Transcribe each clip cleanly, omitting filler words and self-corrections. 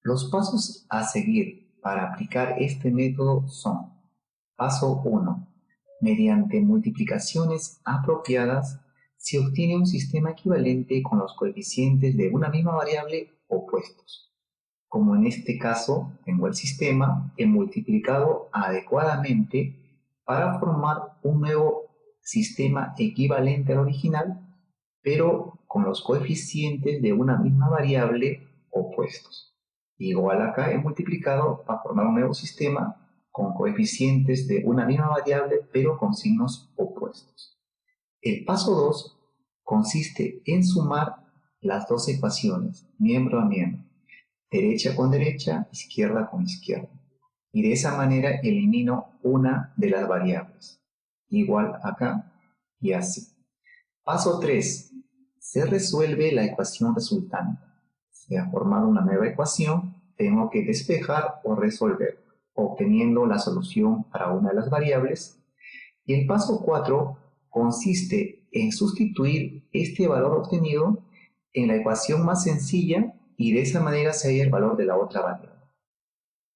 Los pasos a seguir para aplicar este método son: paso 1. Mediante multiplicaciones apropiadas se obtiene un sistema equivalente con los coeficientes de una misma variable opuestos. Como en este caso tengo el sistema, he multiplicado adecuadamente para formar un nuevo sistema equivalente al original, pero con los coeficientes de una misma variable opuestos. Igual acá he multiplicado para formar un nuevo sistema con coeficientes de una misma variable, pero con signos opuestos. El paso 2 consiste en sumar las dos ecuaciones, miembro a miembro, derecha con derecha, izquierda con izquierda. Y de esa manera elimino una de las variables. Igual acá y así. Paso 3. Se resuelve la ecuación resultante. Se ha formado una nueva ecuación, tengo que despejar o resolver, obteniendo la solución para una de las variables. Y el paso 4 consiste en sustituir este valor obtenido en la ecuación más sencilla y de esa manera se halla el valor de la otra variable.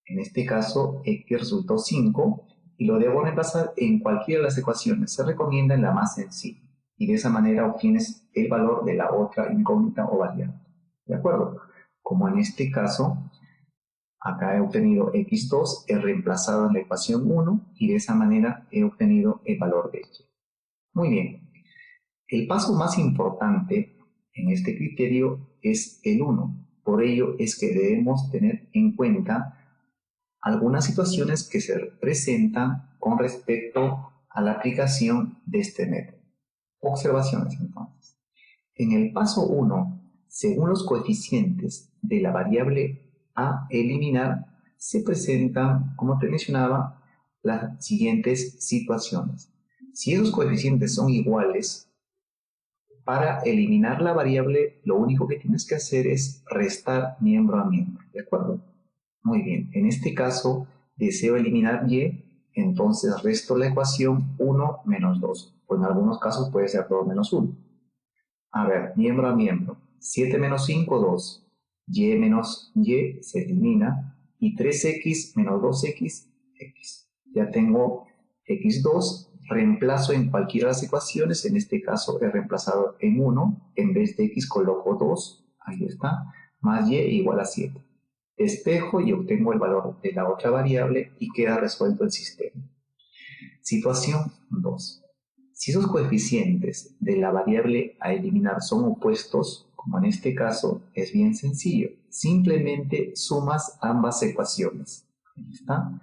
En este caso, x resultó 5 y lo debo reemplazar en cualquiera de las ecuaciones. Se recomienda en la más sencilla y de esa manera obtienes el valor de la otra incógnita o variable. ¿De acuerdo? Como en este caso, acá he obtenido x2, he reemplazado en la ecuación 1 y de esa manera he obtenido el valor de y. Muy bien. El paso más importante en este criterio es el 1. Por ello es que debemos tener en cuenta algunas situaciones que se presentan con respecto a la aplicación de este método. Observaciones entonces. En el paso 1, según los coeficientes de la variable a eliminar, se presentan, como te mencionaba, las siguientes situaciones. Si esos coeficientes son iguales, para eliminar la variable, lo único que tienes que hacer es restar miembro a miembro, ¿de acuerdo? Muy bien, en este caso deseo eliminar y, entonces resto la ecuación 1 menos 2, o en algunos casos puede ser 2 menos 1. A ver, miembro a miembro, 7 menos 5, 2, y menos y se elimina, y 3x menos 2x, x. Ya tengo x2, reemplazo en cualquiera de las ecuaciones, en este caso he reemplazado en 1, en vez de x coloco 2, ahí está, más y igual a 7. Despejo y obtengo el valor de la otra variable y queda resuelto el sistema. Situación 2. Si esos coeficientes de la variable a eliminar son opuestos, como en este caso, es bien sencillo. Simplemente sumas ambas ecuaciones. Ahí está.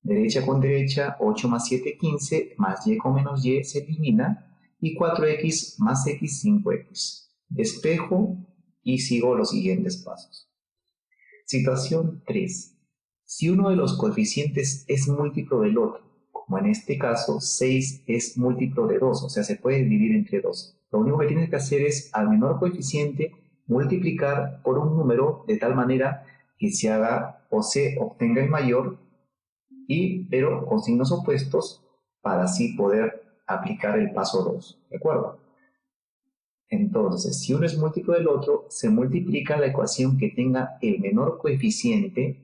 Derecha con derecha, 8 más 7, 15, más y con menos y se elimina, y 4x más x, 5x. Despejo y sigo los siguientes pasos. Situación 3. Si uno de los coeficientes es múltiplo del otro, como en este caso 6 es múltiplo de 2, o sea, se puede dividir entre 2. Lo único que tienes que hacer es al menor coeficiente multiplicar por un número de tal manera que se haga o se obtenga el mayor, pero con signos opuestos para así poder aplicar el paso 2. ¿De acuerdo? Entonces, si uno es múltiplo del otro, se multiplica la ecuación que tenga el menor coeficiente,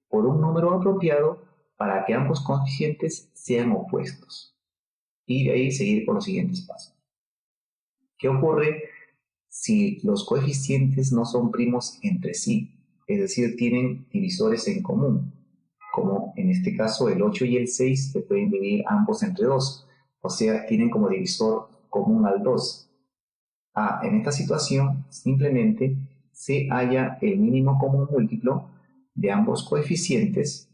por un número apropiado para que ambos coeficientes sean opuestos. Y de ahí seguir con los siguientes pasos. ¿Qué ocurre si los coeficientes no son primos entre sí? Es decir, tienen divisores en común. Como en este caso el 8 y el 6 se pueden dividir ambos entre 2. O sea, tienen como divisor común al 2. En esta situación simplemente se halla el mínimo común múltiplo de ambos coeficientes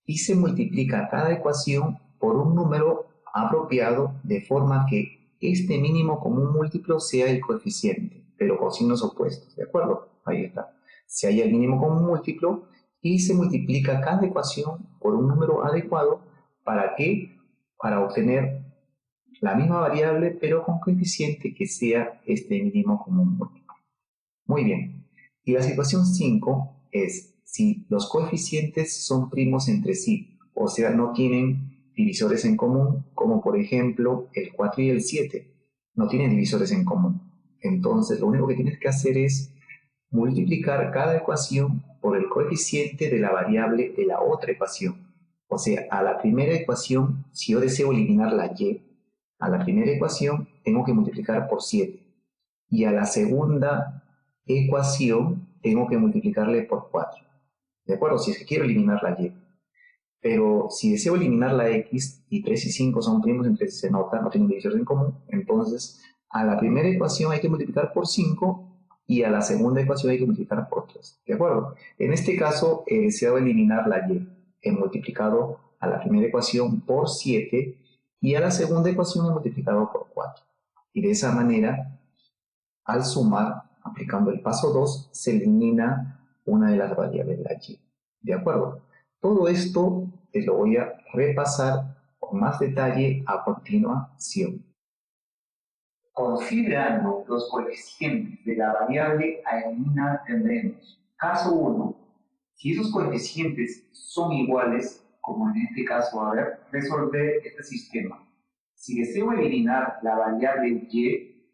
y se multiplica cada ecuación por un número apropiado de forma que este mínimo común múltiplo sea el coeficiente, pero con signos opuestos, ¿de acuerdo? Ahí está. Se halla el mínimo común múltiplo y se multiplica cada ecuación por un número adecuado ¿para qué? Para obtener la misma variable, pero con coeficiente que sea este mínimo común múltiplo. Muy bien. Y la situación 5 es si los coeficientes son primos entre sí, o sea, no tienen divisores en común, como por ejemplo el 4 y el 7, no tienen divisores en común. Entonces, lo único que tienes que hacer es multiplicar cada ecuación por el coeficiente de la variable de la otra ecuación. O sea, a la primera ecuación, si yo deseo eliminar la y, a la primera ecuación tengo que multiplicar por 7. Y a la segunda ecuación tengo que multiplicarle por 4. ¿De acuerdo? Si es que quiero eliminar la y. Pero si deseo eliminar la x y 3 y 5 son primos entre sí, se nota, no tienen divisores en común, entonces a la primera ecuación hay que multiplicar por 5 y a la segunda ecuación hay que multiplicar por 3. ¿De acuerdo? En este caso he deseado eliminar la y. He multiplicado a la primera ecuación por 7 y a la segunda ecuación he multiplicado por 4. Y de esa manera, al sumar, aplicando el paso 2, se elimina una de las variables de la y. ¿De acuerdo? Todo esto te lo voy a repasar con más detalle a continuación. Considerando los coeficientes de la variable a eliminar, tendremos caso 1. Si esos coeficientes son iguales, como en este caso, a ver, resolver este sistema. Si deseo eliminar la variable y,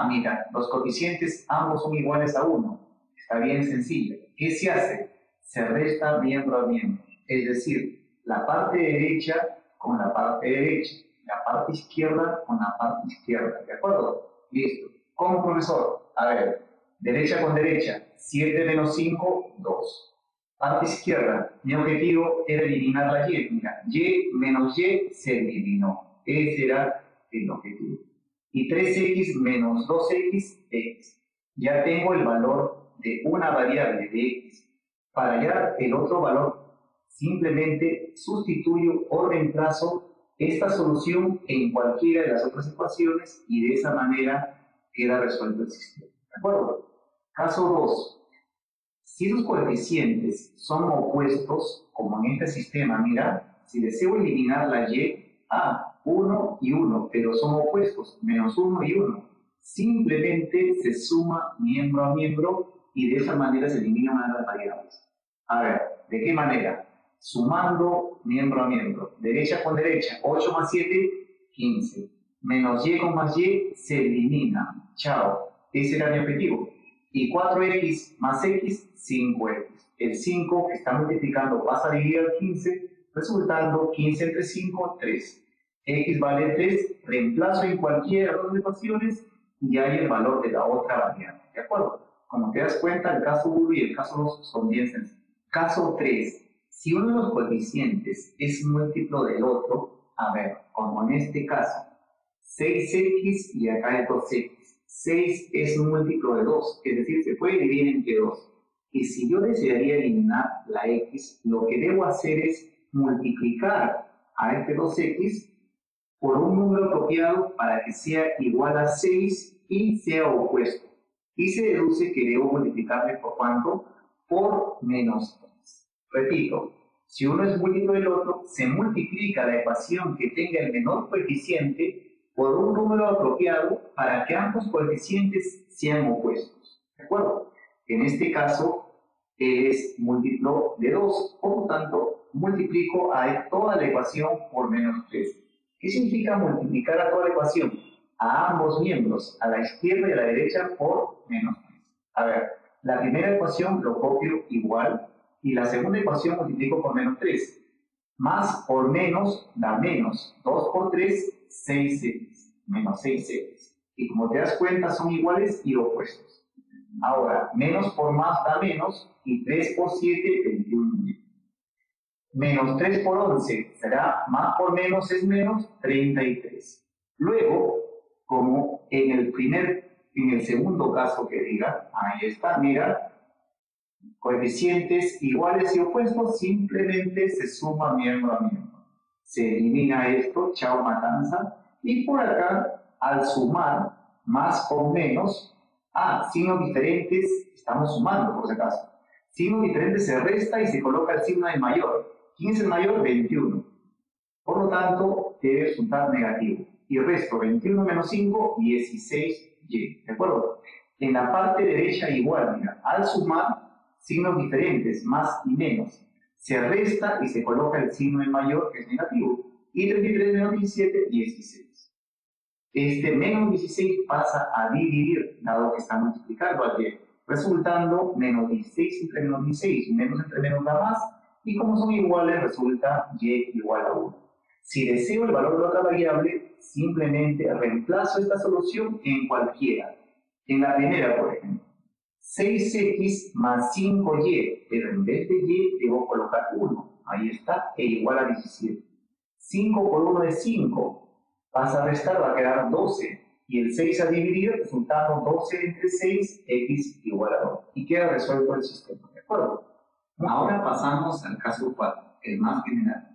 mira, los coeficientes ambos son iguales a 1. Está bien sencillo. ¿Qué se hace? Se resta miembro a miembro. Es decir, la parte derecha con la parte derecha, la parte izquierda con la parte izquierda. ¿De acuerdo? Listo. Como profesor, a ver, derecha con derecha, 7 menos 5, 2. Parte izquierda, mi objetivo era eliminar la y. Mira, y menos y se eliminó. Ese era el objetivo. Y 3x menos 2x, x. Ya tengo el valor de una variable de x. Para hallar el otro valor, simplemente sustituyo o reemplazo esta solución en cualquiera de las otras ecuaciones y de esa manera queda resuelto el sistema. ¿De acuerdo? Caso 2. Si esos coeficientes son opuestos, como en este sistema, mira, si deseo eliminar la y, 1 y 1, pero son opuestos, menos 1 y 1. Simplemente se suma miembro a miembro y de esa manera se elimina una de las variables. A ver, ¿de qué manera? Sumando miembro a miembro. Derecha con derecha, 8 más 7, 15. Menos y con más y se elimina. Chao. Ese era mi objetivo. Y 4x más x, 5x. El 5 que está multiplicando pasa a dividir al 15, resultando 15 entre 5, 3. X vale 3, reemplazo en cualquiera de las dos ecuaciones y hay el valor de la otra variable. ¿De acuerdo? Como te das cuenta, el caso 1 y el caso 2 son bien sencillos. Caso 3. Si uno de los coeficientes es múltiplo del otro, a ver, como en este caso, 6x y acá es 2x. 6 es un múltiplo de 2, es decir, se puede dividir entre 2. Y si yo desearía eliminar la x, lo que debo hacer es multiplicar a este 2x por un número apropiado para que sea igual a 6 y sea opuesto. Y se deduce que debo multiplicarle por cuánto? Por menos 3. Repito, si uno es múltiplo del otro, se multiplica la ecuación que tenga el menor coeficiente por un número apropiado para que ambos coeficientes sean opuestos. ¿De acuerdo? En este caso es múltiplo de 2, por lo tanto multiplico a toda la ecuación por menos 3. ¿Qué significa multiplicar a toda la ecuación? A ambos miembros, a la izquierda y a la derecha, por menos 3. A ver, la primera ecuación lo copio igual y la segunda ecuación multiplico por menos 3. Más por menos da menos. 2 por 3, 6x. Menos 6x. Y como te das cuenta, son iguales y opuestos. Ahora, menos por más da menos y 3 por 7, 21. Menos 3 por 11 será más por menos es menos 33. Luego, como en el segundo caso que diga, ahí está, mira, coeficientes iguales y opuestos, simplemente se suma miembro a miembro. Se elimina esto, chao matanza, y por acá, al sumar más o menos, signos diferentes, estamos sumando por si acaso. Signos diferentes se resta y se coloca el signo del mayor. ¿Quién es el mayor? 21. Por lo tanto, debe resultar negativo. Y resto 21 menos 5, 16y. ¿De acuerdo? En la parte derecha igual, mira, al sumar signos diferentes, más y menos, se resta y se coloca el signo del mayor, que es negativo. Y 33 menos 17, 16. Este menos 16 pasa a dividir, dado que está multiplicando al y. resultando menos 16 entre menos 16, menos entre menos da más, y como son iguales resulta y igual a 1. Si deseo el valor de otra variable, simplemente reemplazo esta solución en cualquiera. En la primera, por ejemplo, 6x más 5y, pero en vez de y debo colocar 1. Ahí está, e igual a 17. 5 por 1 es 5. Pasa a restar, va a quedar 12. Y el 6 a dividir, resultando 12 entre 6, x igual a 2. Y queda resuelto el sistema, ¿de acuerdo? Ahora pasamos al caso 4, el más general.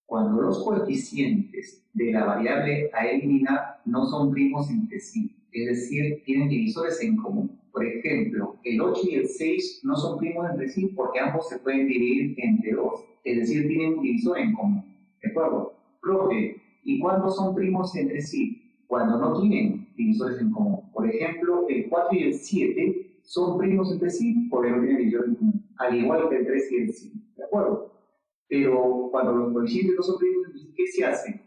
Cuando los coeficientes de la variable a eliminar no son primos entre sí, es decir, tienen divisores en común. Por ejemplo, el 8 y el 6 no son primos entre sí porque ambos se pueden dividir entre 2, es decir, tienen un divisor en común. ¿De acuerdo? Profe, ¿y cuándo son primos entre sí? Cuando no tienen divisores en común. Por ejemplo, el 4 y el 7 son primos entre sí porque no tienen divisores en común, al igual que el 3 y el 5. ¿De acuerdo? Pero cuando los coeficientes no son primos, ¿qué se hace?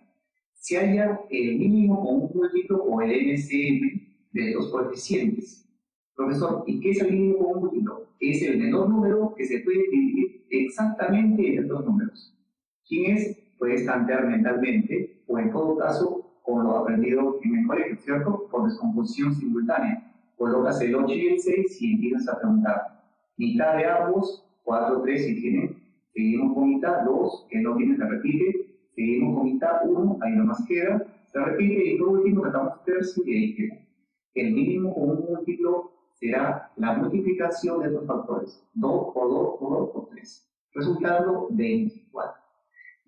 Se halla el mínimo común múltiplo o el LCM de los coeficientes. Profesor, ¿y qué es el mínimo común múltiplo? Es el menor número que se puede dividir exactamente entre dos números. ¿Quién es? Puedes plantear mentalmente, o en todo caso, con lo aprendido en el colegio, ¿cierto? Por descomposición simultánea. Colocas el 8 y el 6 y empiezas a preguntar. Mitad de ambos, 4, 3 si tienen. Seguimos con mitad, 2, que no tiene, se repite. Seguimos con mitad, 1, ahí nomás queda. Se repite y por último sacamos tercio y ahí queda. El mínimo común múltiplo será la multiplicación de estos factores. 2 por 2 por 2 por 3. Resultando 24.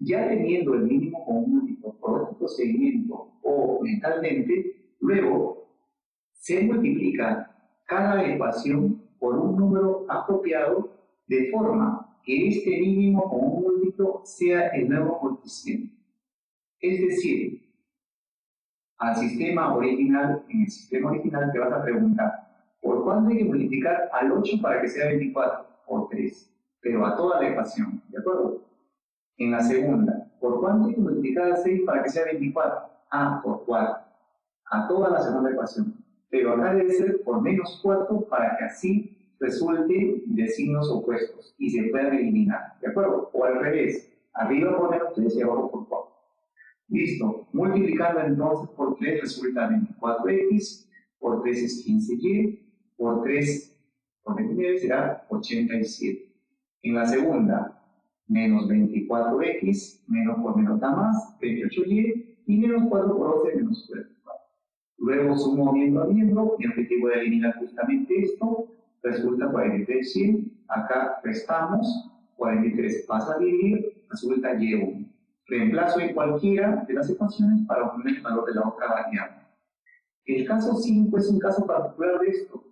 Ya teniendo el mínimo común múltiplo por otro procedimiento o mentalmente, luego se multiplica cada ecuación por un número apropiado de forma que este mínimo común múltiplo sea el nuevo coeficiente. Es decir, al sistema original, en el sistema original te vas a preguntar, ¿por cuánto hay que multiplicar al 8 para que sea 24? Por 3, pero a toda la ecuación, ¿de acuerdo? En la segunda, ¿por cuánto hay que multiplicar al 6 para que sea 24? Ah, por 4, a toda la segunda ecuación. Pero acá debe ser por menos 4 para que así resulte de signos opuestos y se puedan eliminar, ¿de acuerdo? O al revés, arriba por menos 3 y abajo por 4. Listo, multiplicando entonces por 3 resulta 24x, por 3 es 15y, por 3 por 29 será 87. En la segunda, menos 24x, menos por menos da más, 28y, y menos 4 por 12, menos 44. Luego sumo miembro a miembro, mi objetivo es eliminar justamente esto, resulta 43y, acá restamos, 43 pasa a dividir, resulta y1. Reemplazo en cualquiera de las ecuaciones para obtener el valor de la otra variable. El caso 5 es un caso particular de esto,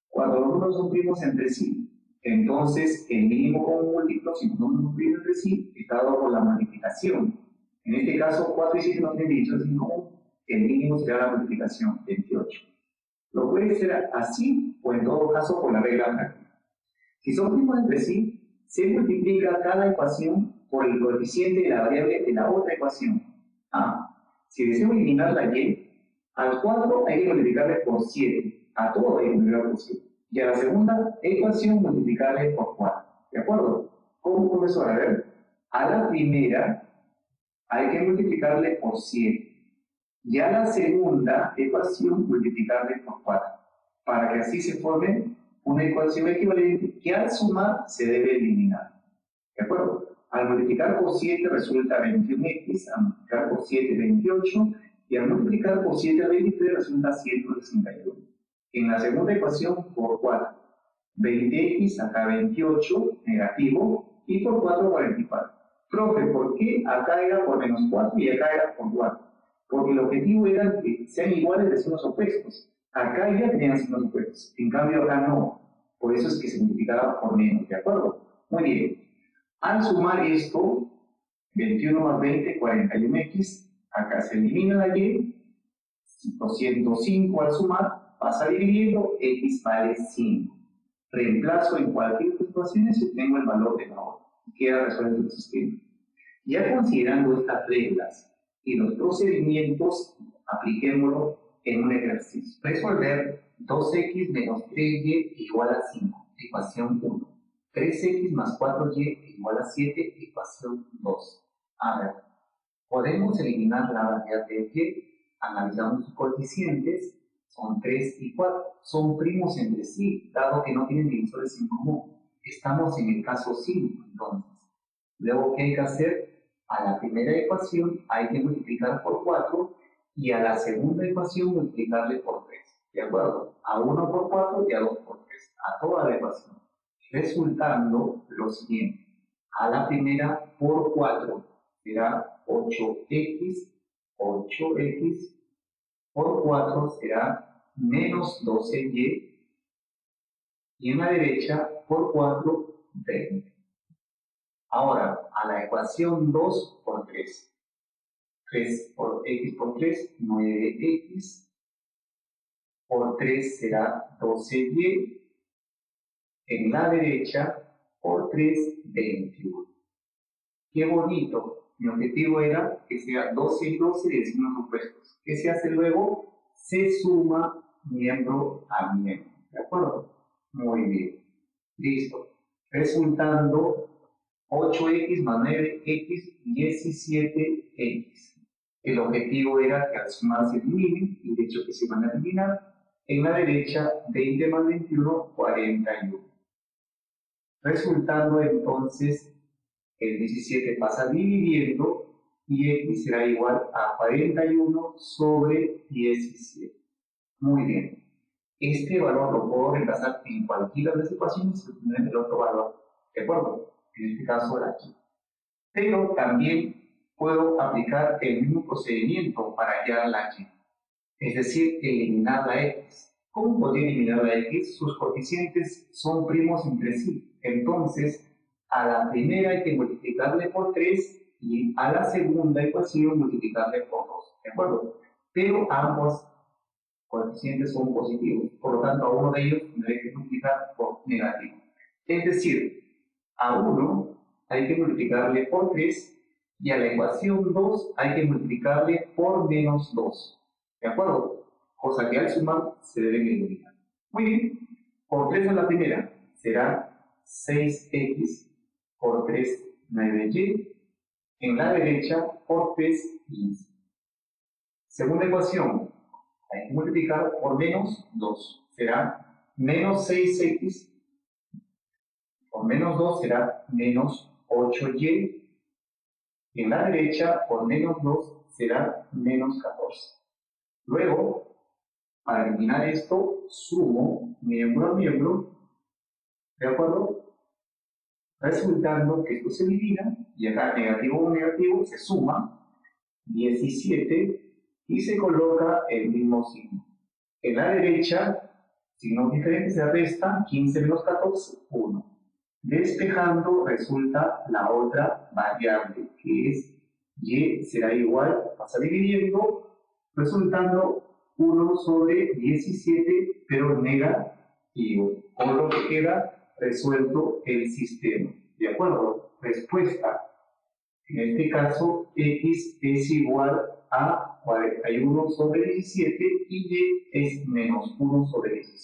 cuando los números son primos entre sí. Entonces, el mínimo común múltiplo, si los números son primos entre sí, está dado por la multiplicación. En este caso, 4 y 7 no tienen divisores en común. El mínimo será la multiplicación, 28. Lo puede ser así, o en todo caso, por la regla práctica. Si son primos entre sí, se multiplica cada ecuación por el coeficiente de la variable de la otra ecuación. Si deseo eliminar la y, al 4 hay que multiplicarle por 7, a todo hay que multiplicarle por 7, y a la segunda ecuación multiplicarle por 4. ¿De acuerdo? ¿Cómo, profesor? A ver, a la primera hay que multiplicarle por 7, y a la segunda ecuación multiplicarle por 4, para que así se forme una ecuación equivalente que al sumar se debe eliminar. ¿De acuerdo? Al multiplicar por 7 resulta 21x, al multiplicar por 7, 28, y al multiplicar por 7 a 23 resulta 161. En la segunda ecuación, por 4. 20x, acá 28, negativo, y por 4, 44. Profe, ¿por qué acá era por menos 4 y acá era por 4? Porque el objetivo era que sean iguales de signos opuestos. Acá ya tenían signos opuestos, en cambio acá no. Por eso es que se multiplicaba por menos, ¿de acuerdo? Muy bien. Al sumar esto, 21 más 20, 41x, acá se elimina la y, 205 al sumar, pasa dividiendo, x vale 5. Reemplazo en cualquier situación y obtengo el valor de la otra. Queda resuelto el sistema. Ya considerando estas reglas y los procedimientos, apliquémoslo en un ejercicio. Resolver 2x menos 3y igual a 5, ecuación 1. 3x más 4y igual a 7, ecuación 2. A ver, podemos eliminar la variable y, analizamos sus coeficientes, son 3 y 4, son primos entre sí, dado que no tienen divisores en común. Estamos en el caso 5, entonces. Luego, ¿qué hay que hacer? A la primera ecuación hay que multiplicar por 4 y a la segunda ecuación multiplicarle por 3. ¿De acuerdo? A 1 por 4 y a 2 por 3. A toda la ecuación. Resultando lo siguiente. A la primera por 4 será 8x. 8x por 4 será menos 12y. Y en la derecha por 4, 20. Ahora, a la ecuación 2 por 3. 3 por x por 3, 9x. Por 3 será 12y. En la derecha, por 3, 21. ¡Qué bonito! Mi objetivo era que sea 12 y 12 de signos opuestos. ¿Qué se hace luego? Se suma miembro a miembro. ¿De acuerdo? Muy bien. Listo. Resultando 8x más 9x, 17x. El objetivo era que al sumar se eliminen, y de hecho que se van a eliminar. En la derecha, 20 más 21, 41. Resultando entonces, el 17 pasa dividiendo y x será igual a 41 sobre 17. Muy bien. Este valor lo puedo reemplazar en cualquiera de las ecuaciones y obtener el otro valor. ¿De acuerdo? En este caso, la aquí. Pero también puedo aplicar el mismo procedimiento para hallar la y. Es decir, eliminar la x. ¿Cómo podría eliminar la x? Sus coeficientes son primos entre sí. Entonces, a la primera hay que multiplicarle por 3 y a la segunda ecuación multiplicarle por 2. ¿De acuerdo? Pero ambos coeficientes son positivos. Por lo tanto, a uno de ellos tendré que multiplicar por negativo. Es decir, a 1 hay que multiplicarle por 3 y a la ecuación 2 hay que multiplicarle por menos 2. ¿De acuerdo? Cosa que al sumar se deben eliminar. Muy bien. Por 3 en la primera será 6x, por 3, 9y. En la derecha, por 3, 15. Segunda ecuación, hay que multiplicar por menos 2. Será menos 6x, por menos 2 será menos 8y. En la derecha, por menos 2 será menos 14. Luego, para eliminar esto, sumo miembro a miembro, ¿de acuerdo? Resultando que esto se elimina, y acá negativo con negativo se suma, 17, y se coloca el mismo signo. En la derecha, signos diferentes se restan, 15 menos 14, 1. Despejando resulta la otra variable, que es y será igual, pasa dividiendo, resultando 1 sobre 17, pero negativo, con lo que queda resuelto el sistema. ¿De acuerdo? Respuesta. En este caso, x es igual a 41 sobre 17 y y es menos 1 sobre 17.